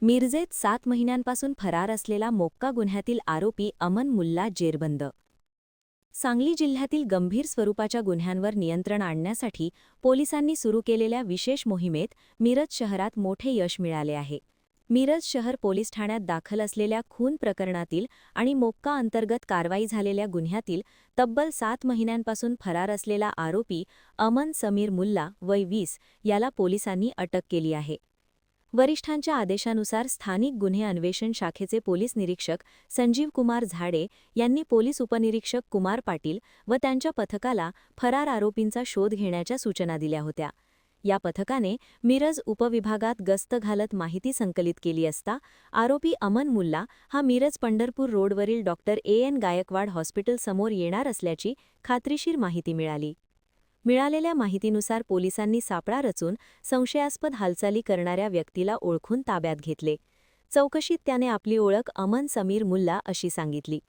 मिरजेत 7 महिन्यांपासून फरार असलेला मोक्का गुन्ह्यातील आरोपी अमन मुल्ला जेरबंद. सांगली जिल्ह्यातील गंभीर स्वरूपाच्या गुन्ह्यांवर नियंत्रण आणण्यासाठी पोलिसांनी सुरू केलेल्या विशेष मोहिमेत मिरज शहरात मोठे यश मिळाले आहे. मिरज शहर पोलीस ठाण्यात दाखल असलेल्या खून प्रकरणातील आणि मोक्का अंतर्गत कारवाई झालेल्या गुन्ह्यातील तब्बल 7 महिन्यांपासून फरार असलेला आरोपी अमन समीर मुल्ला वय 20 याला पोलिसांनी अटक केली आहे. वरिष्ठांच्या आदेशानुसार स्थानिक गुन्हे अन्वेषण शाखेचे पोलीस निरीक्षक संजीव कुमार झाडे यांनी पोलीस उपनिरीक्षक कुमार पाटील व त्यांच्या पथकाला फरार आरोपींचा शोध घेण्याच्या सूचना दिल्या होत्या. या पथकाने मिरज उपविभागात गस्त घालत माहिती संकलित केली असता आरोपी अमन मुल्ला हा मिरज पंढरपूर रोडवरील डॉक्टर A.N. गायकवाड हॉस्पिटल समोर येणार असल्याची खात्रीशीर माहिती मिळाली. मिळालेल्या माहितीनुसार पोलिसांनी सापळा रचून संशयास्पद हालचाली करणाऱ्या व्यक्तीला ओळखून ताब्यात घेतले. चौकशीत त्याने आपली ओळख अमन समीर मुल्ला अशी सांगितली.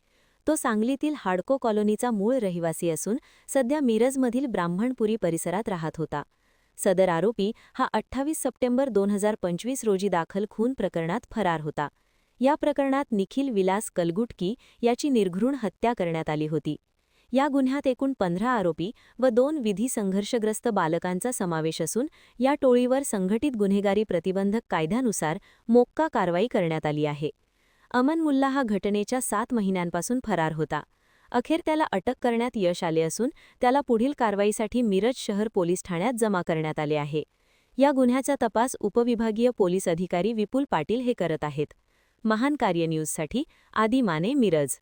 तो सांगलीतील हाडको कॉलनीचा मूळ रहिवासी असून सध्या मिरजमधील ब्राह्मणपुरी परिसरात राहत होता. सदर आरोपी हा 28 सप्टेंबर 2025 रोजी दाखल खून प्रकरणात फरार होता. या प्रकरणात निखिल विलास कलगुटकी याची निर्घृण हत्या करण्यात आली होती. या गुन्ह्यात एकूण 15 आरोपी व 2 विधी संघर्षग्रस्त बालकांचा समावेश असून या टोळीवर संघटित गुन्हेगारी प्रतिबंधक कायद्यानुसार मोक्का कारवाई करण्यात आली आहे. अमन मुल्ला हा घटनेच्या 7 महिन्यांपासून फरार होता. अखेर त्याला अटक करण्यात यश आले असून त्याला पुढील कारवाईसाठी मिरज शहर पोलीस ठाण्यात जमा करण्यात आले आहे. या गुन्ह्याचा तपास उपविभागीय पोलीस अधिकारी विपुल पाटील हे करत आहेत. महान कार्य न्यूजसाठी आदी माने, मिरज.